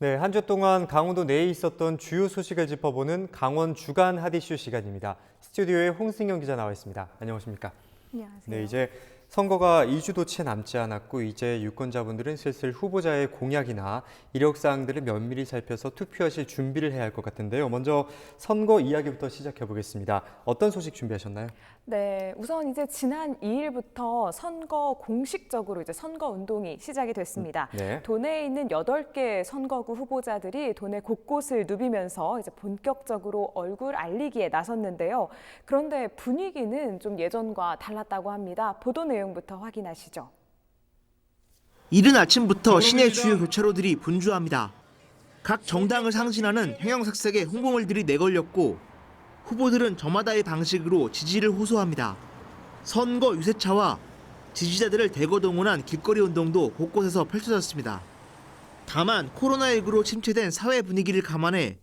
네, 한 주 동안 강원도 내에 있었던 주요 소식을 짚어보는 강원 주간 핫이슈 시간입니다. 스튜디오에 홍승영 기자 나와 있습니다. 안녕하십니까? 안녕하세요. 네, 이제 선거가 2주도 채 남지 않았고 이제 유권자분들은 슬슬 후보자의 공약이나 이력사항들을 면밀히 살펴서 투표하실 준비를 해야 할 것 같은데요. 먼저 선거 이야기부터 시작해 보겠습니다. 어떤 소식 준비하셨나요? 네, 우선 이제 지난 2일부터 선거 공식적으로 이제 선거 운동이 시작이 됐습니다. 네. 도내에 있는 8개 선거구 후보자들이 도내 곳곳을 누비면서 이제 본격적으로 얼굴 알리기에 나섰는데요. 그런데 분위기는 좀 예전과 달랐다고 합니다. 보도 내용부터 확인하시죠. 이른 아침부터 시내 주요 교차로들이 분주합니다. 각 정당을 상징하는 형형색색의 홍보물들이 내걸렸고 후보들은 저마다의 방식으로 지지를 호소합니다. 선거 유세차와 지지자들을 대거 동원한 길거리 운동도 곳곳에서 펼쳐졌습니다. 다만 코로나19로 침체된 사회 분위기를 감안해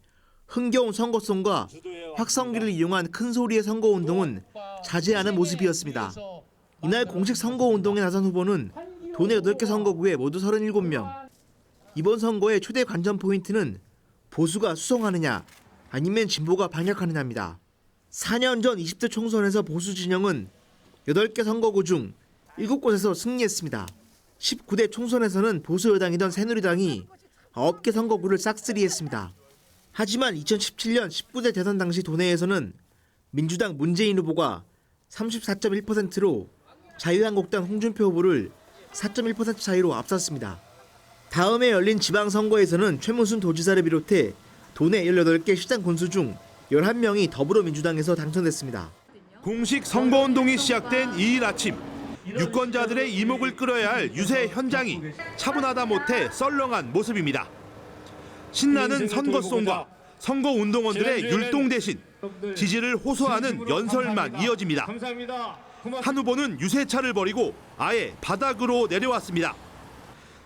흥겨운 선거송과 확성기를 이용한 큰 소리의 선거운동은 자제하는 모습이었습니다. 이날 공식 선거운동에 나선 후보는 도내 8개 선거구에 모두 37명. 이번 선거의 초대 관전 포인트는 보수가 수성하느냐 아니면 진보가 반격하느냐입니다. 4년 전 20대 총선에서 보수 진영은 8개 선거구 중 7곳에서 승리했습니다. 19대 총선에서는 보수 여당이던 새누리당이 9개 선거구를 싹쓸이했습니다. 하지만 2017년 19대 대선 당시 도내에서는 민주당 문재인 후보가 34.1%로 자유한국당 홍준표 후보를 4.1% 차이로 앞섰습니다. 다음에 열린 지방선거에서는 최문순 도지사를 비롯해 도내 18개 시장 군수 중 11명이 더불어민주당에서 당선됐습니다. 공식 선거운동이 시작된 2일 아침, 유권자들의 이목을 끌어야 할 유세 현장이 차분하다 못해 썰렁한 모습입니다. 신나는 선거송과 선거운동원들의 율동 대신 지지를 호소하는 연설만 이어집니다. 한 후보는 유세차를 버리고 아예 바닥으로 내려왔습니다.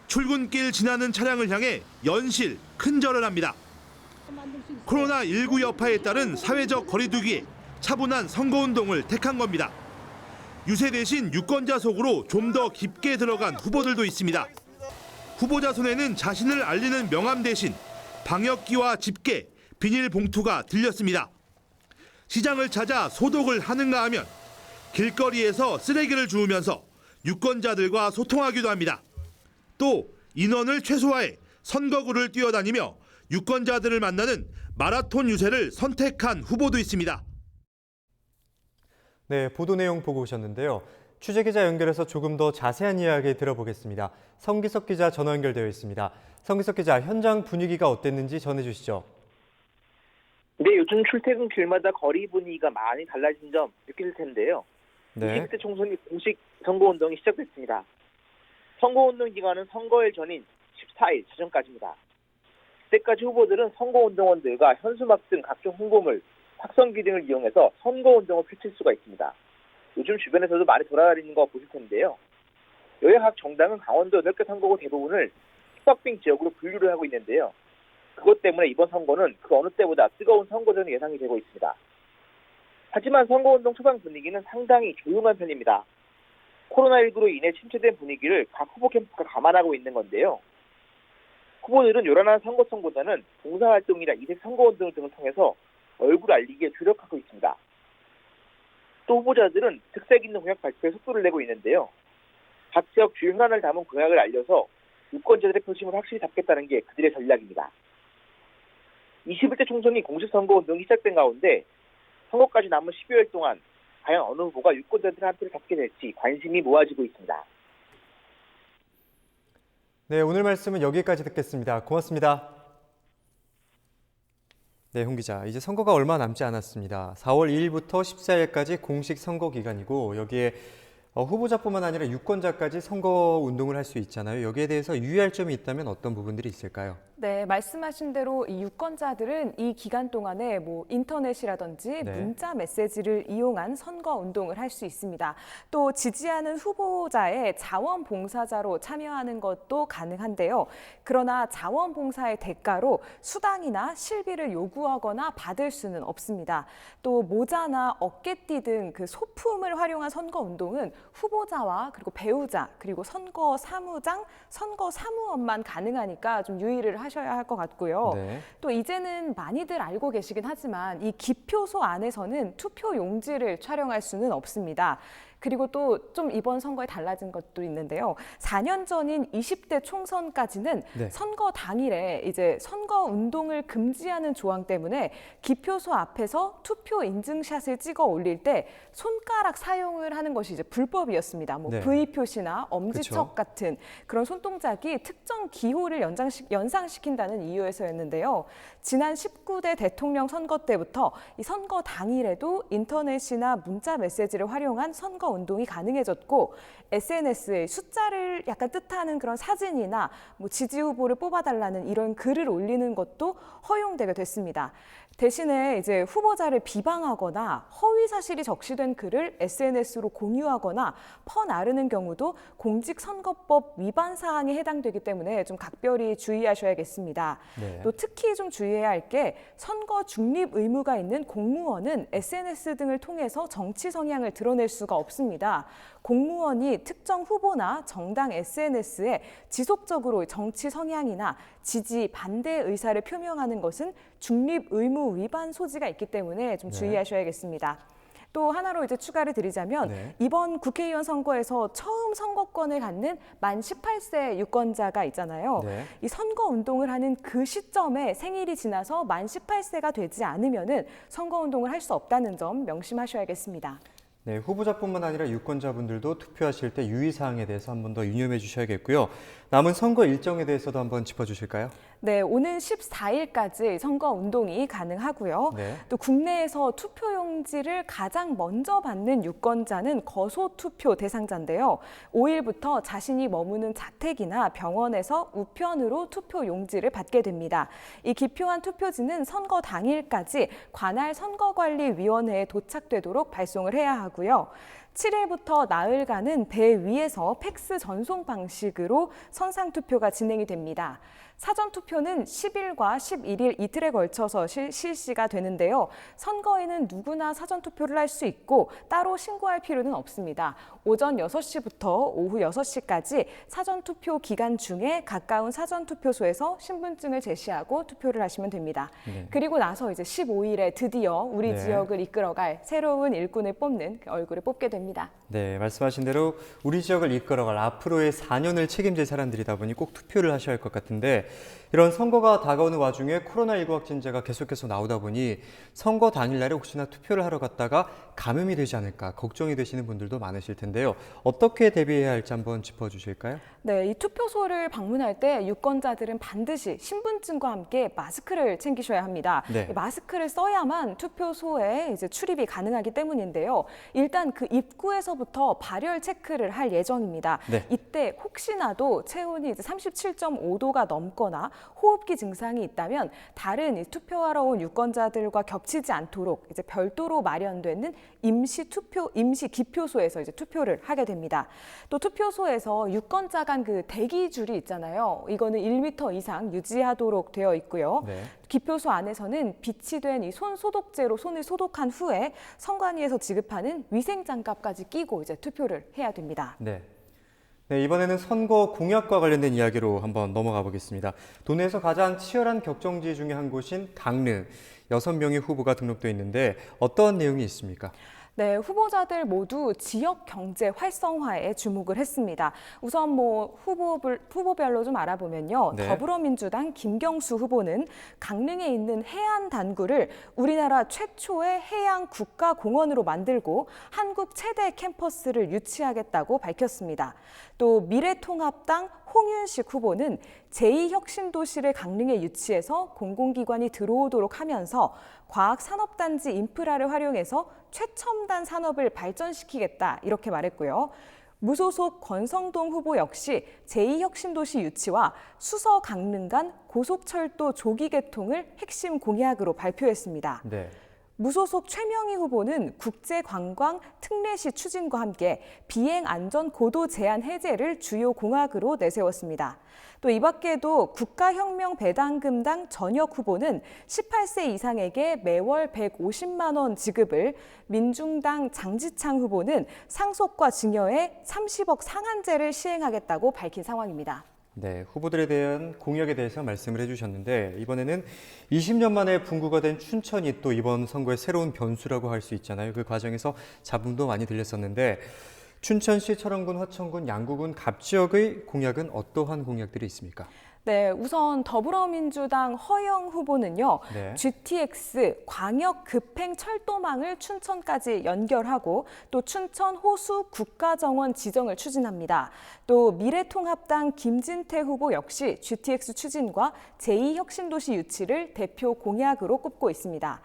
출근길 지나는 차량을 향해 연실, 큰절을 합니다. 코로나19 여파에 따른 사회적 거리두기에 차분한 선거운동을 택한 겁니다. 유세 대신 유권자 속으로 좀 더 깊게 들어간 후보들도 있습니다. 후보자 손에는 자신을 알리는 명함 대신 방역기와 집게, 비닐봉투가 들렸습니다. 시장을 찾아 소독을 하는가 하면 길거리에서 쓰레기를 주우면서 유권자들과 소통하기도 합니다. 또 인원을 최소화해 선거구를 뛰어다니며 유권자들을 만나는 마라톤 유세를 선택한 후보도 있습니다. 네, 보도 내용 보고 오셨는데요. 취재기자 연결해서 조금 더 자세한 이야기 들어보겠습니다. 성기석 기자 전화 연결되어 있습니다. 성기석 기자, 현장 분위기가 어땠는지 전해주시죠. 네, 요즘 출퇴근길마다 거리 분위기가 많이 달라진 점 느낄 텐데요. 네. 20대 총선이 공식 선거운동이 시작됐습니다. 선거운동 기간은 선거일 전인 14일 자정까지입니다. 그때까지 후보들은 선거운동원들과 현수막 등 각종 홍보물, 확성기 등을 이용해서 선거운동을 펼칠 수가 있습니다. 요즘 주변에서도 많이 돌아다니는 거 보실 텐데요. 여야 각 정당은 강원도 8개 선거구 대부분을 휴박빙 지역으로 분류를 하고 있는데요. 그것 때문에 이번 선거는 그 어느 때보다 뜨거운 선거전이 예상이 되고 있습니다. 하지만 선거운동 초반 분위기는 상당히 조용한 편입니다. 코로나19로 인해 침체된 분위기를 각 후보 캠프가 감안하고 있는 건데요. 후보들은 요란한 선거송보다는 봉사활동이나 이색 선거운동 등을 통해서 얼굴 알리기에 주력하고 있습니다. 또 후보자들은 특색 있는 공약 발표에 속도를 내고 있는데요. 각 지역 주요 현안을 담은 공약을 알려서 유권자들의 표심을 확실히 잡겠다는 게 그들의 전략입니다. 21대 총선이 공식 선거운동이 시작된 가운데 선거까지 남은 12월 동안 과연 어느 후보가 유권자들의 한 표를 잡게 될지 관심이 모아지고 있습니다. 네, 오늘 말씀은 여기까지 듣겠습니다. 고맙습니다. 네, 홍 기자. 이제 선거가 얼마 남지 않았습니다. 4월 2일부터 14일까지 공식 선거 기간이고 여기에 후보자뿐만 아니라 유권자까지 선거 운동을 할 수 있잖아요. 여기에 대해서 유의할 점이 있다면 어떤 부분들이 있을까요? 네, 말씀하신 대로 이 유권자들은 이 기간 동안에 인터넷이라든지 네. 문자 메시지를 이용한 선거 운동을 할 수 있습니다. 또 지지하는 후보자의 자원봉사자로 참여하는 것도 가능한데요. 그러나 자원봉사의 대가로 수당이나 실비를 요구하거나 받을 수는 없습니다. 또 모자나 어깨띠 등 그 소품을 활용한 선거 운동은 후보자와 그리고 배우자, 그리고 선거 사무장, 선거 사무원만 가능하니까 좀 유의를 하셔야 할 것 같고요. 네. 또 이제는 많이들 알고 계시긴 하지만 이 기표소 안에서는 투표 용지를 촬영할 수는 없습니다. 그리고 또 좀 이번 선거에 달라진 것도 있는데요. 4년 전인 20대 총선까지는 네. 선거 당일에 이제 선거 운동을 금지하는 조항 때문에 기표소 앞에서 투표 인증샷을 찍어 올릴 때 손가락 사용을 하는 것이 이제 불법이었습니다. 뭐 네. V 표시나 엄지척 그쵸. 같은 그런 손동작이 특정 기호를 연상시킨다는 이유에서였는데요. 지난 19대 대통령 선거 때부터 이 선거 당일에도 인터넷이나 문자 메시지를 활용한 선거 운동이 가능해졌고 SNS에 숫자를 약간 뜻하는 그런 사진이나 뭐 지지 후보를 뽑아달라는 이런 글을 올리는 것도 허용되게 됐습니다. 대신에 이제 후보자를 비방하거나 허위 사실이 적시된 글을 SNS로 공유하거나 퍼나르는 경우도 공직선거법 위반 사항에 해당되기 때문에 좀 각별히 주의하셔야겠습니다. 네. 또 특히 좀 주의해야 할 게 선거 중립 의무가 있는 공무원은 SNS 등을 통해서 정치 성향을 드러낼 수가 없습니다. 공무원이 특정 후보나 정당 SNS에 지속적으로 정치 성향이나 지지, 반대 의사를 표명하는 것은 중립 의무 위반 소지가 있기 때문에 좀 네. 주의하셔야겠습니다. 또 하나로 이제 추가를 드리자면 네. 이번 국회의원 선거에서 처음 선거권을 갖는 만 18세 유권자가 있잖아요. 네. 이 선거 운동을 하는 그 시점에 생일이 지나서 만 18세가 되지 않으면은 선거 운동을 할 수 없다는 점 명심하셔야겠습니다. 네, 후보자뿐만 아니라 유권자분들도 투표하실 때 유의사항에 대해서 한 번 더 유념해 주셔야겠고요. 남은 선거 일정에 대해서도 한번 짚어주실까요? 네, 오는 14일까지 선거 운동이 가능하고요. 네. 또 국내에서 투표용지를 가장 먼저 받는 유권자는 거소투표 대상자인데요. 5일부터 자신이 머무는 자택이나 병원에서 우편으로 투표용지를 받게 됩니다. 이 기표한 투표지는 선거 당일까지 관할 선거관리위원회에 도착되도록 발송을 해야 하고요. 7일부터 나흘간은 배 위에서 팩스 전송 방식으로 선상투표가 진행이 됩니다. 사전투표는 10일과 11일 이틀에 걸쳐서 실시가 되는데요. 선거에는 누구나 사전투표를 할 수 있고 따로 신고할 필요는 없습니다. 오전 6시부터 오후 6시까지 사전투표 기간 중에 가까운 사전투표소에서 신분증을 제시하고 투표를 하시면 됩니다. 네. 그리고 나서 이제 15일에 드디어 우리 네. 지역을 이끌어갈 새로운 일꾼을 뽑는 얼굴을 뽑게 됩니다. 네, 말씀하신 대로 우리 지역을 이끌어갈 앞으로의 4년을 책임질 사람들이다 보니 꼭 투표를 하셔야 할 것 같은데 이런 선거가 다가오는 와중에 코로나19 확진자가 계속해서 나오다 보니 선거 당일날에 혹시나 투표를 하러 갔다가 감염이 되지 않을까 걱정이 되시는 분들도 많으실 텐데요. 어떻게 대비해야 할지 한번 짚어주실까요? 네, 이 투표소를 방문할 때 유권자들은 반드시 신분증과 함께 마스크를 챙기셔야 합니다. 네. 이 마스크를 써야만 투표소에 이제 출입이 가능하기 때문인데요. 일단 그 입구에서부터 발열 체크를 할 예정입니다. 네. 이때 혹시나도 체온이 이제 37.5도가 넘거나 호흡기 증상이 있다면 다른 이 투표하러 온 유권자들과 겹치지 않도록 이제 별도로 마련되는 임시 기표소에서 이제 투표를 하게 됩니다. 또 투표소에서 유권자 간 그 대기줄이 있잖아요. 이거는 1m 이상 유지하도록 되어 있고요. 네. 기표소 안에서는 비치된 이 손 소독제로 손을 소독한 후에 선관위에서 지급하는 위생 장갑까지 끼고 이제 투표를 해야 됩니다. 네. 네, 이번에는 선거 공약과 관련된 이야기로 한번 넘어가 보겠습니다. 도내에서 가장 치열한 격정지 중에 한 곳인 강릉. 6명의 후보가 등록돼 있는데 어떤 내용이 있습니까? 네, 후보자들 모두 지역 경제 활성화에 주목을 했습니다. 우선 뭐 후보별로 좀 알아보면요. 네. 더불어민주당 김경수 후보는 강릉에 있는 해안 단구를 우리나라 최초의 해양 국가공원으로 만들고 한국 최대 캠퍼스를 유치하겠다고 밝혔습니다. 또 미래통합당 홍윤식 후보는 제2혁신도시를 강릉에 유치해서 공공기관이 들어오도록 하면서 과학산업단지 인프라를 활용해서 최첨단 산업을 발전시키겠다 이렇게 말했고요. 무소속 권성동 후보 역시 제2혁신도시 유치와 수서 강릉 간 고속철도 조기 개통을 핵심 공약으로 발표했습니다. 네. 무소속 최명희 후보는 국제관광 특례시 추진과 함께 비행 안전 고도 제한 해제를 주요 공약으로 내세웠습니다. 또 이 밖에도 국가혁명 배당금당 전역 후보는 18세 이상에게 매월 150만 원 지급을, 민중당 장지창 후보는 상속과 증여에 30억 상한제를 시행하겠다고 밝힌 상황입니다. 네, 후보들에 대한 공약에 대해서 말씀을 해주셨는데 이번에는 20년 만에 분구가 된 춘천이 또 이번 선거의 새로운 변수라고 할 수 있잖아요. 그 과정에서 잡음도 많이 들렸었는데 춘천시, 철원군, 화천군, 양구군 갑 지역의 공약은 어떠한 공약들이 있습니까? 네, 우선 더불어민주당 허영 후보는요. 네. GTX 광역 급행 철도망을 춘천까지 연결하고 또 춘천 호수 국가정원 지정을 추진합니다. 또 미래통합당 김진태 후보 역시 GTX 추진과 제2혁신도시 유치를 대표 공약으로 꼽고 있습니다.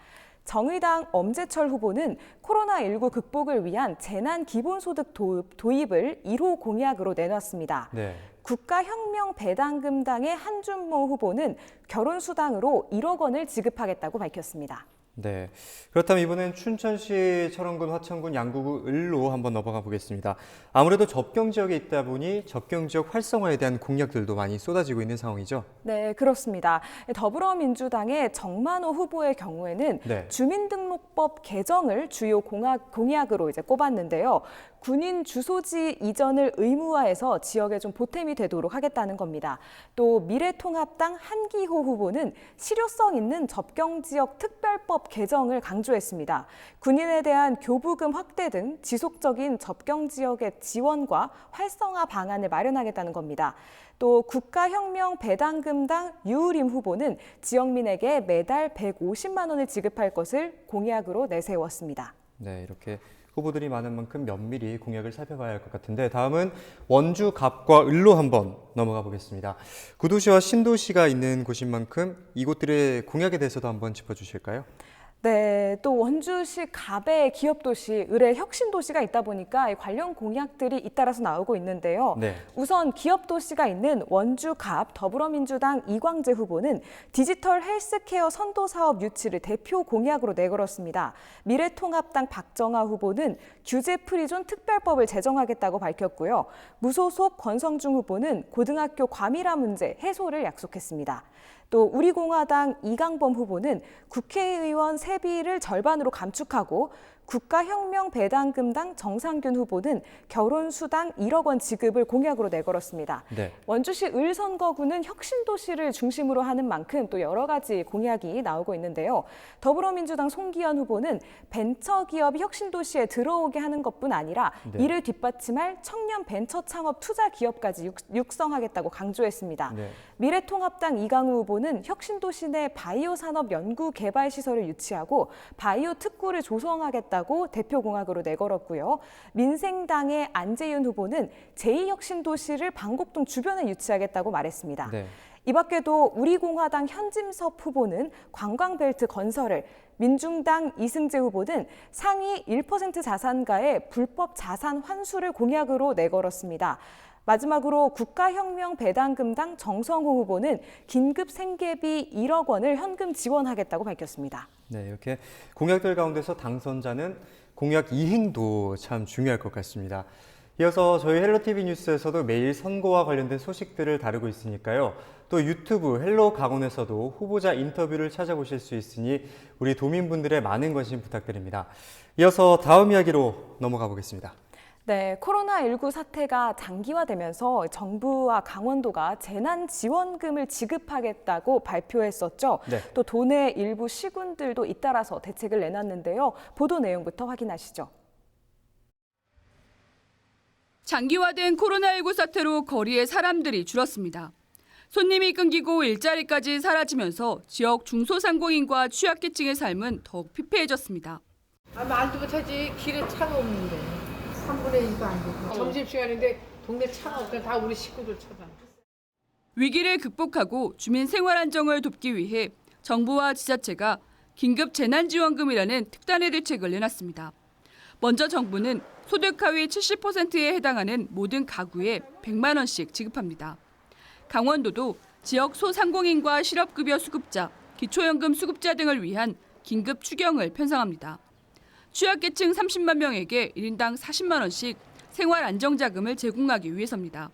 정의당 엄재철 후보는 코로나19 극복을 위한 재난기본소득 도입을 1호 공약으로 내놨습니다. 네. 국가혁명 배당금당의 한준모 후보는 결혼수당으로 1억 원을 지급하겠다고 밝혔습니다. 네, 그렇다면 이번엔 춘천시, 철원군, 화천군, 양구군, 을로 한번 넘어가 보겠습니다. 아무래도 접경 지역에 있다 보니 접경 지역 활성화에 대한 공약들도 많이 쏟아지고 있는 상황이죠? 네, 그렇습니다. 더불어민주당의 정만호 후보의 경우에는 네. 주민등록법 개정을 주요 공약으로 꼽았는데요. 군인 주소지 이전을 의무화해서 지역에 좀 보탬이 되도록 하겠다는 겁니다. 또 미래통합당 한기호 후보는 실효성 있는 접경지역 특별법 개정을 강조했습니다. 군인에 대한 교부금 확대 등 지속적인 접경지역의 지원과 활성화 방안을 마련하겠다는 겁니다. 또 국가혁명 배당금당 유우림 후보는 지역민에게 매달 150만 원을 지급할 것을 공약으로 내세웠습니다. 네, 이렇게 후보들이 많은 만큼 면밀히 공약을 살펴봐야 할 것 같은데 다음은 원주 갑과 을로 한번 넘어가 보겠습니다. 구도시와 신도시가 있는 곳인 만큼 이곳들의 공약에 대해서도 한번 짚어주실까요? 네, 또 원주시 갑의 기업도시, 을의 혁신도시가 있다 보니까 관련 공약들이 잇따라서 나오고 있는데요. 네. 우선 기업도시가 있는 원주 갑 더불어민주당 이광재 후보는 디지털 헬스케어 선도사업 유치를 대표 공약으로 내걸었습니다. 미래통합당 박정아 후보는 규제 프리존 특별법을 제정하겠다고 밝혔고요. 무소속 권성중 후보는 고등학교 과밀화 문제 해소를 약속했습니다. 또 우리공화당 이강범 후보는 국회의원 세비를 절반으로 감축하고 국가혁명 배당금당 정상균 후보는 결혼수당 1억 원 지급을 공약으로 내걸었습니다. 네. 원주시 을 선거구는 혁신도시를 중심으로 하는 만큼 또 여러 가지 공약이 나오고 있는데요. 더불어민주당 송기현 후보는 벤처기업이 혁신도시에 들어오게 하는 것뿐 아니라 네. 이를 뒷받침할 청년 벤처 창업 투자 기업까지 육성하겠다고 강조했습니다. 네. 미래통합당 이강우 후보는 혁신도시 내 바이오 산업 연구 개발 시설을 유치하고 바이오 특구를 조성하겠다고 대표 공약으로 내걸었고요. 민생당의 안재윤 후보는 제2혁신도시를 방곡동 주변에 유치하겠다고 말했습니다. 네. 이 밖에도 우리공화당 현짐섭 후보는 관광벨트 건설을, 민중당 이승재 후보는 상위 1% 자산가의 불법 자산 환수를 공약으로 내걸었습니다. 마지막으로 국가혁명 배당금당 정성호 후보는 긴급 생계비 1억 원을 현금 지원하겠다고 밝혔습니다. 네, 이렇게 공약들 가운데서 당선자는 공약 이행도 참 중요할 것 같습니다. 이어서 저희 헬로티비 뉴스에서도 매일 선거와 관련된 소식들을 다루고 있으니까요. 또 유튜브 헬로 강원에서도 후보자 인터뷰를 찾아보실 수 있으니 우리 도민분들의 많은 관심 부탁드립니다. 이어서 다음 이야기로 넘어가 보겠습니다. 네, 코로나19 사태가 장기화되면서 정부와 강원도가 재난지원금을 지급하겠다고 발표했었죠. 네. 또 도내 일부 시군들도 잇따라서 대책을 내놨는데요. 보도 내용부터 확인하시죠. 장기화된 코로나19 사태로 거리에 사람들이 줄었습니다. 손님이 끊기고 일자리까지 사라지면서 지역 중소상공인과 취약계층의 삶은 더욱 피폐해졌습니다. 말도 못하지. 길에 차가 없는데. 3분의 1도 안 되고. 점심시간인데 동네 차가 없다. 다 우리 식구들 차다. 위기를 극복하고 주민 생활 안정을 돕기 위해 정부와 지자체가 긴급 재난지원금이라는 특단의 대책을 내놨습니다. 먼저 정부는 소득 하위 70%에 해당하는 모든 가구에 100만 원씩 지급합니다. 강원도도 지역 소상공인과 실업급여 수급자, 기초연금 수급자 등을 위한 긴급 추경을 편성합니다. 취약계층 30만 명에게 1인당 40만 원씩 생활 안정자금을 제공하기 위해서입니다.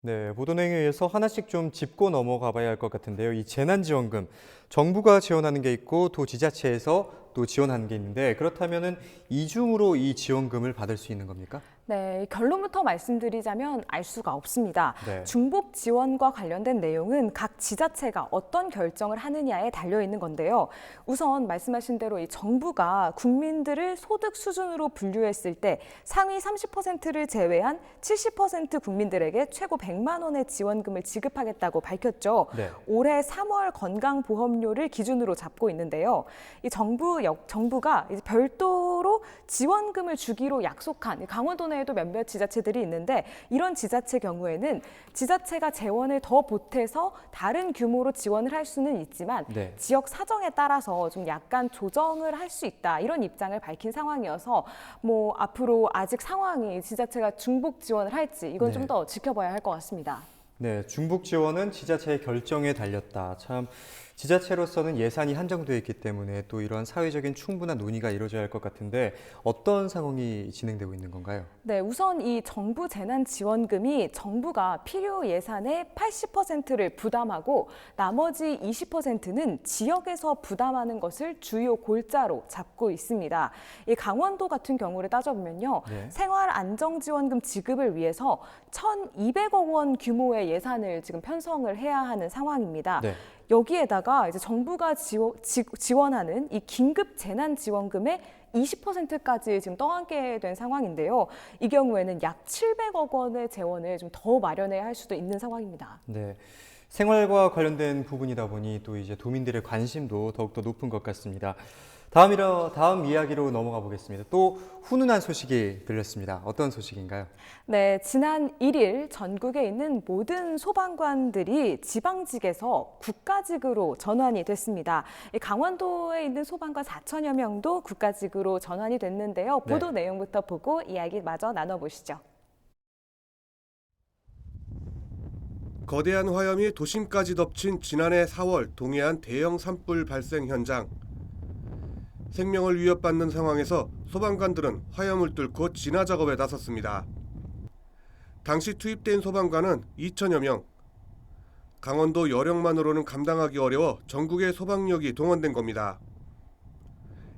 네, 보도 내용에 의해서 하나씩 좀 짚고 넘어가 봐야 할 것 같은데요. 이 재난지원금, 정부가 지원하는 게 있고 또 지자체에서 또 지원하는 게 있는데 그렇다면은 이중으로 이 지원금을 받을 수 있는 겁니까? 네, 결론부터 말씀드리자면 알 수가 없습니다. 네. 중복 지원과 관련된 내용은 각 지자체가 어떤 결정을 하느냐에 달려 있는 건데요. 우선 말씀하신 대로 이 정부가 국민들을 소득 수준으로 분류했을 때 상위 30%를 제외한 70% 국민들에게 최고 100만 원의 지원금을 지급하겠다고 밝혔죠. 네. 올해 3월 건강보험료를 기준으로 잡고 있는데요. 이 정부가 이제 별도로 지원금을 주기로 약속한 강원도 내에도 몇몇 지자체들이 있는데 이런 지자체 경우에는 지자체가 재원을 더 보태서 다른 규모로 지원을 할 수는 있지만 네. 지역 사정에 따라서 좀 약간 조정을 할 수 있다 이런 입장을 밝힌 상황이어서 뭐 앞으로 아직 상황이 지자체가 중복 지원을 할지 이건 네. 좀 더 지켜봐야 할 것 같습니다. 네, 중복 지원은 지자체의 결정에 달렸다. 참 지자체로서는 예산이 한정되어 있기 때문에 또 이런 사회적인 충분한 논의가 이루어져야 할 것 같은데 어떤 상황이 진행되고 있는 건가요? 네, 우선 이 정부 재난지원금이 정부가 필요 예산의 80%를 부담하고 나머지 20%는 지역에서 부담하는 것을 주요 골자로 잡고 있습니다. 이 강원도 같은 경우를 따져보면요. 네. 생활안정지원금 지급을 위해서 1,200억 원 규모의 예산을 지금 편성을 해야 하는 상황입니다. 네. 여기에다가 이제 정부가 지원하는 이 긴급 재난지원금의 20%까지 지금 떠안게 된 상황인데요. 이 경우에는 약 700억 원의 재원을 좀 더 마련해야 할 수도 있는 상황입니다. 네. 생활과 관련된 부분이다 보니 또 이제 도민들의 관심도 더욱더 높은 것 같습니다. 다음 이야기로 넘어가 보겠습니다. 또 훈훈한 소식이 들렸습니다. 어떤 소식인가요? 네, 지난 1일 전국에 있는 모든 소방관들이 지방직에서 국가직으로 전환이 됐습니다. 강원도에 있는 소방관 4천여 명도 국가직으로 전환이 됐는데요. 보도 네. 내용부터 보고 이야기 마저 나눠보시죠. 거대한 화염이 도심까지 덮친 지난해 4월 동해안 대형 산불 발생 현장. 생명을 위협받는 상황에서 소방관들은 화염을 뚫고 진화 작업에 나섰습니다. 당시 투입된 소방관은 2천여 명. 강원도 여력만으로는 감당하기 어려워 전국의 소방력이 동원된 겁니다.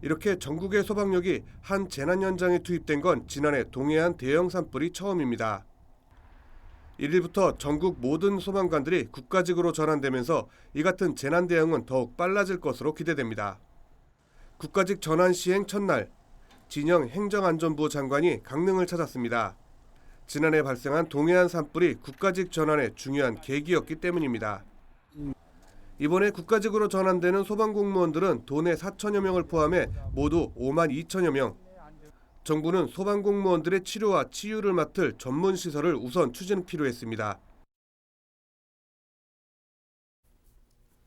이렇게 전국의 소방력이 한 재난 현장에 투입된 건 지난해 동해안 대형 산불이 처음입니다. 1일부터 전국 모든 소방관들이 국가직으로 전환되면서 이 같은 재난 대응은 더욱 빨라질 것으로 기대됩니다. 국가직 전환 시행 첫날, 진영 행정안전부 장관이 강릉을 찾았습니다. 지난해 발생한 동해안 산불이 국가직 전환의 중요한 계기였기 때문입니다. 이번에 국가직으로 전환되는 소방공무원들은 도내 4천여 명을 포함해 모두 5만 2천여 명. 정부는 소방공무원들의 치료와 치유를 맡을 전문 시설을 우선 추진하기로 했습니다.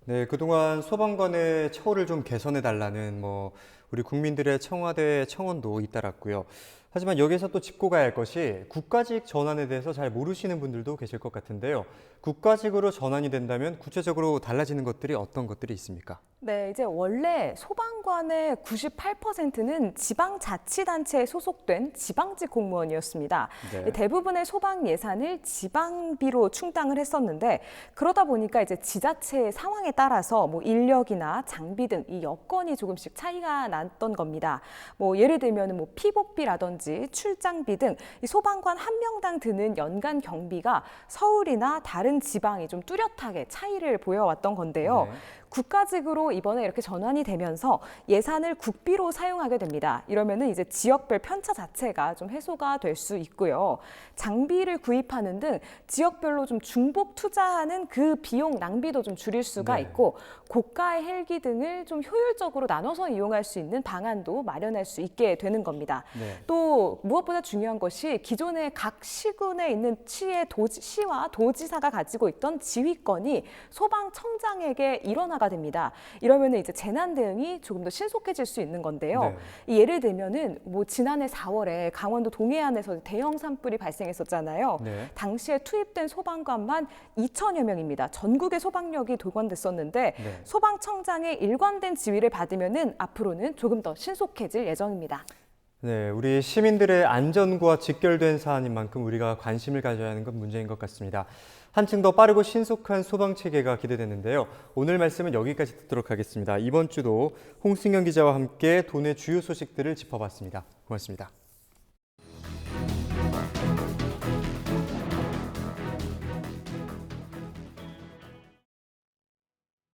네, 그동안 소방관의 처우를 좀 개선해달라는 우리 국민들의 청와대 청원도 잇따랐고요. 하지만 여기서 또 짚고 가야 할 것이 국가직 전환에 대해서 잘 모르시는 분들도 계실 것 같은데요. 국가직으로 전환이 된다면 구체적으로 달라지는 것들이 어떤 것들이 있습니까? 네, 이제 원래 소방관의 98%는 지방자치단체에 소속된 지방직 공무원이었습니다. 네. 대부분의 소방 예산을 지방비로 충당을 했었는데 그러다 보니까 이제 지자체의 상황에 따라서 인력이나 장비 등 이 여건이 조금씩 차이가 났던 겁니다. 예를 들면 피복비라든지 출장비 등 이 소방관 한 명당 드는 연간 경비가 서울이나 다른 지방이 좀 뚜렷하게 차이를 보여왔던 건데요. 네. 국가직으로 이번에 이렇게 전환이 되면서 예산을 국비로 사용하게 됩니다. 이러면은 이제 지역별 편차 자체가 좀 해소가 될 수 있고요. 장비를 구입하는 등 지역별로 좀 중복 투자하는 그 비용 낭비도 좀 줄일 수가 네. 있고 고가의 헬기 등을 좀 효율적으로 나눠서 이용할 수 있는 방안도 마련할 수 있게 되는 겁니다. 네. 또 무엇보다 중요한 것이 기존의 각 시군에 있는 시와 도지사가 가지고 있던 지휘권이 소방청장에게 일원화가 증가가 됩니다. 이러면 이제 재난 대응이 조금 더 신속해질 수 있는 건데요. 이 예를 들면은 뭐 지난해 4월에 강원도 동해안에서 대형 산불이 발생했었잖아요. 당시에 투입된 소방관만 2천여 명입니다. 전국의 소방력이 동원됐었는데 소방청장의 일관된 지휘를 받으면은 앞으로는 조금 더 신속해질 예정입니다. 네, 우리 시민들의 안전과 직결된 사안인 만큼 우리가 관심을 가져야 하는 건 문제인 것 같습니다. 한층 더 빠르고 신속한 소방 체계가 기대되는데요. 오늘 말씀은 여기까지 듣도록 하겠습니다. 이번 주도 홍승현 기자와 함께 도내 주요 소식들을 짚어봤습니다. 고맙습니다.